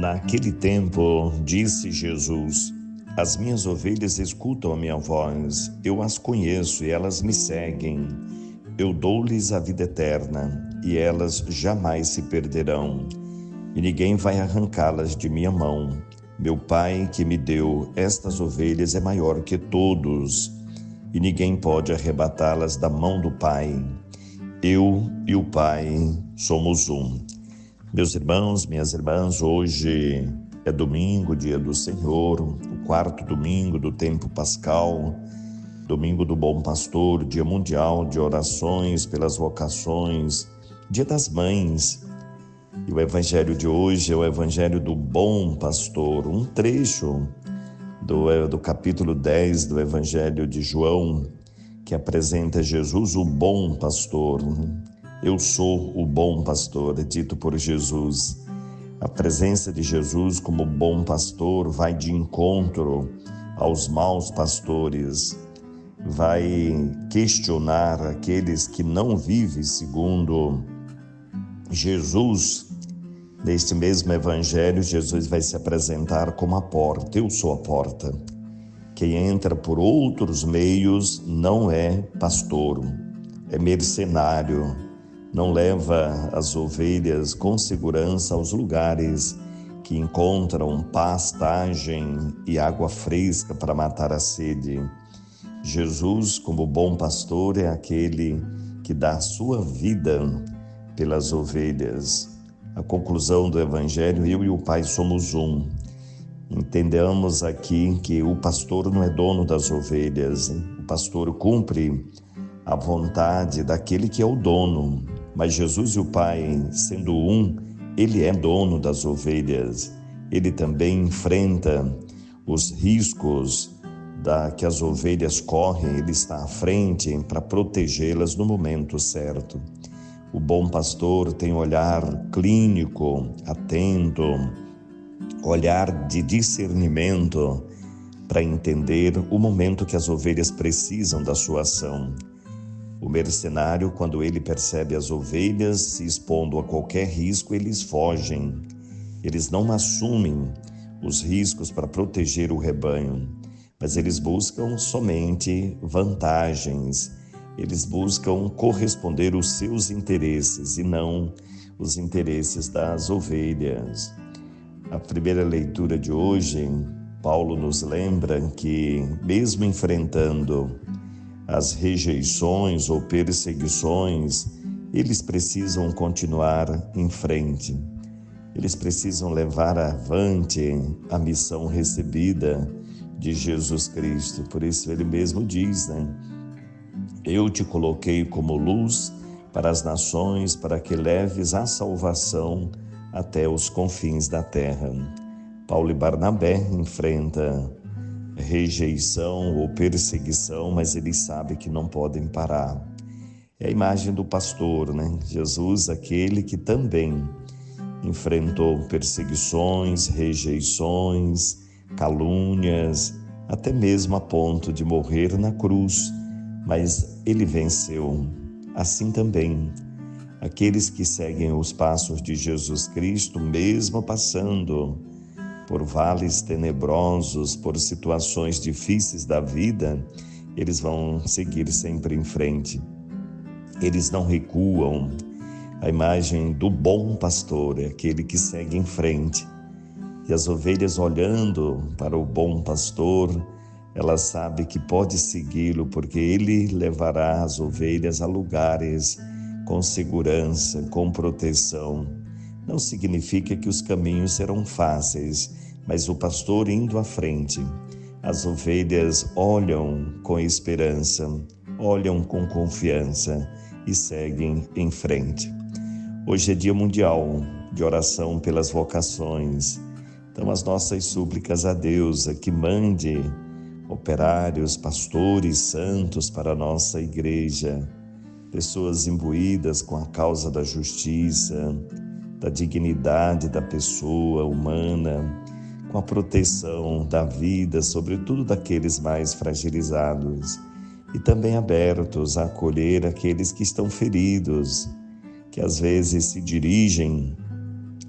Naquele tempo, disse Jesus: As minhas ovelhas escutam a minha voz, eu as conheço e elas me seguem. Eu dou-lhes a vida eterna e elas jamais se perderão, e ninguém vai arrancá-las de minha mão. Meu Pai que me deu estas ovelhas é maior que todos, e ninguém pode arrebatá-las da mão do Pai. Eu e o Pai somos um. Meus irmãos, minhas irmãs, hoje é domingo, dia do Senhor, o quarto domingo do tempo pascal, domingo do Bom Pastor, dia mundial de orações pelas vocações, dia das mães. E o evangelho de hoje é o evangelho do Bom Pastor, um trecho do capítulo 10 do evangelho de João, que apresenta Jesus, o Bom Pastor. Eu sou o bom pastor, é dito por Jesus. A presença de Jesus como bom pastor vai de encontro aos maus pastores, vai questionar aqueles que não vivem segundo Jesus. Neste mesmo evangelho, Jesus vai se apresentar como a porta. Eu sou a porta. Quem entra por outros meios não é pastor, é mercenário. Não leva as ovelhas com segurança aos lugares que encontram pastagem e água fresca para matar a sede. Jesus, como bom pastor, é aquele que dá a sua vida pelas ovelhas. A conclusão do evangelho: eu e o Pai somos um. Entendamos aqui que o pastor não é dono das ovelhas. O pastor cumpre a vontade daquele que é o dono. Mas Jesus e o Pai, sendo um, Ele é dono das ovelhas. Ele também enfrenta os riscos que as ovelhas correm. Ele está à frente para protegê-las no momento certo. O bom pastor tem olhar clínico, atento, olhar de discernimento para entender o momento que as ovelhas precisam da sua ação. O mercenário, quando ele percebe as ovelhas se expondo a qualquer risco, eles fogem. Eles não assumem os riscos para proteger o rebanho, mas eles buscam somente vantagens. Eles buscam corresponder aos seus interesses e não os interesses das ovelhas. A primeira leitura de hoje, Paulo nos lembra que, mesmo enfrentando as rejeições ou perseguições, eles precisam continuar em frente. Eles precisam levar avante a missão recebida de Jesus Cristo. Por isso ele mesmo diz, Eu te coloquei como luz para as nações, para que leves a salvação até os confins da terra. Paulo e Barnabé enfrentam rejeição ou perseguição, mas eles sabem que não podem parar. É a imagem do pastor, Jesus, aquele que também enfrentou perseguições, rejeições, calúnias, até mesmo a ponto de morrer na cruz, mas ele venceu. Assim também, aqueles que seguem os passos de Jesus Cristo, mesmo passando por vales tenebrosos, por situações difíceis da vida, eles vão seguir sempre em frente. Eles não recuam. A imagem do bom pastor é aquele que segue em frente. E as ovelhas, olhando para o bom pastor, elas sabem que pode segui-lo, porque ele levará as ovelhas a lugares com segurança, com proteção. Não significa que os caminhos serão fáceis, mas o pastor indo à frente, as ovelhas olham com esperança, olham com confiança e seguem em frente. Hoje é dia mundial de oração pelas vocações. Então as nossas súplicas a Deus é que mande operários, pastores, santos para a nossa igreja, pessoas imbuídas com a causa da justiça, da dignidade da pessoa humana, com a proteção da vida, sobretudo daqueles mais fragilizados, e também abertos a acolher aqueles que estão feridos, que às vezes se dirigem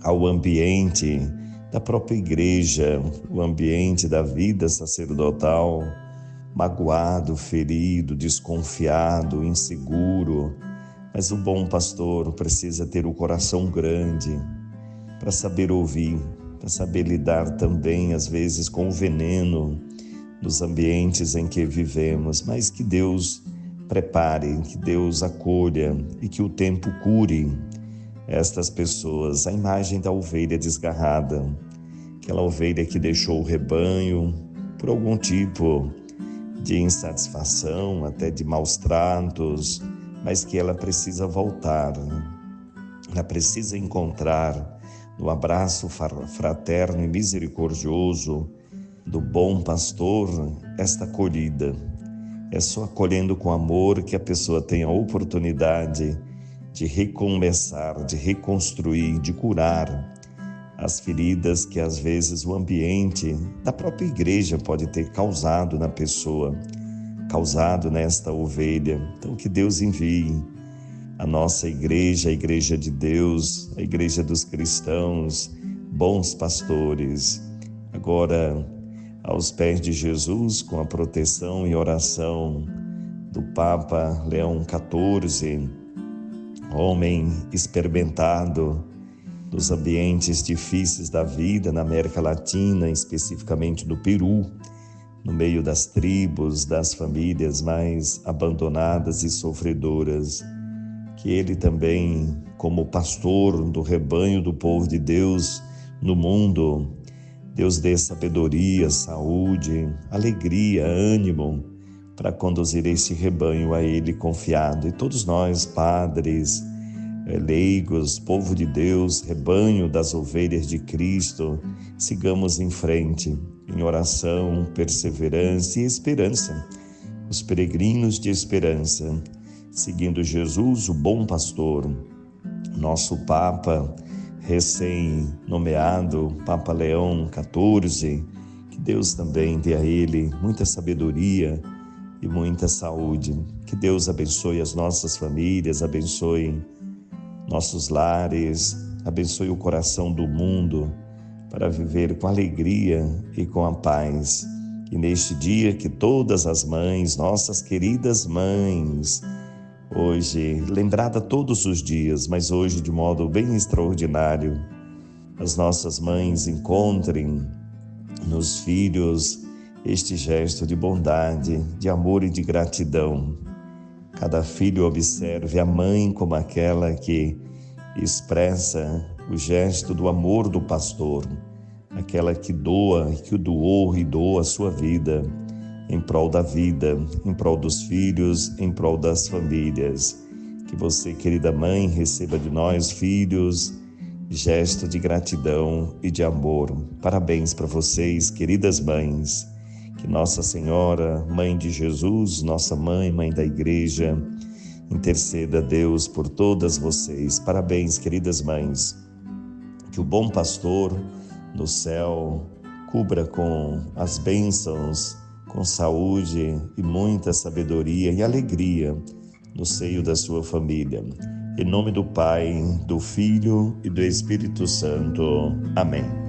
ao ambiente da própria igreja, o ambiente da vida sacerdotal, magoado, ferido, desconfiado, inseguro. Mas o bom pastor precisa ter o coração grande para saber ouvir, para saber lidar também, às vezes, com o veneno dos ambientes em que vivemos, mas que Deus prepare, que Deus acolha e que o tempo cure estas pessoas. A imagem da ovelha desgarrada, aquela ovelha que deixou o rebanho por algum tipo de insatisfação, até de maus tratos, mas que ela precisa voltar, ela precisa encontrar no abraço fraterno e misericordioso do bom pastor esta acolhida. É só acolhendo com amor que a pessoa tem a oportunidade de recomeçar, de reconstruir, de curar as feridas que às vezes o ambiente da própria igreja pode ter causado na pessoa, causado nesta ovelha. Então que Deus envie a nossa igreja, a igreja de Deus, a igreja dos cristãos, bons pastores, agora aos pés de Jesus, com a proteção e oração do Papa Leão XIV, homem experimentado dos ambientes difíceis da vida na América Latina, especificamente do Peru, no meio das tribos, das famílias mais abandonadas e sofredoras, que ele também, como pastor do rebanho do povo de Deus no mundo, Deus dê sabedoria, saúde, alegria, ânimo para conduzir este rebanho a Ele confiado. E todos nós, padres, leigos, povo de Deus, rebanho das ovelhas de Cristo, sigamos em frente, em oração, perseverança e esperança. Os peregrinos de esperança, seguindo Jesus, o bom pastor, nosso Papa, recém-nomeado Papa Leão XIV, que Deus também dê a ele muita sabedoria e muita saúde. Que Deus abençoe as nossas famílias, abençoe nossos lares, abençoe o coração do mundo para viver com alegria e com a paz. E neste dia que todas as mães, nossas queridas mães, hoje, lembrada todos os dias, mas hoje de modo bem extraordinário, as nossas mães encontrem nos filhos este gesto de bondade, de amor e de gratidão. Cada filho observe a mãe como aquela que expressa o gesto do amor do pastor, aquela que doa, que doou e doa a sua vida em prol da vida, em prol dos filhos, em prol das famílias. Que você, querida mãe, receba de nós, filhos, gesto de gratidão e de amor. Parabéns para vocês, queridas mães. Que Nossa Senhora, Mãe de Jesus, nossa mãe, mãe da igreja, interceda a Deus por todas vocês. Parabéns, queridas mães. Que o bom pastor no céu cubra com as bênçãos, com saúde e muita sabedoria e alegria no seio da sua família. Em nome do Pai, do Filho e do Espírito Santo. Amém.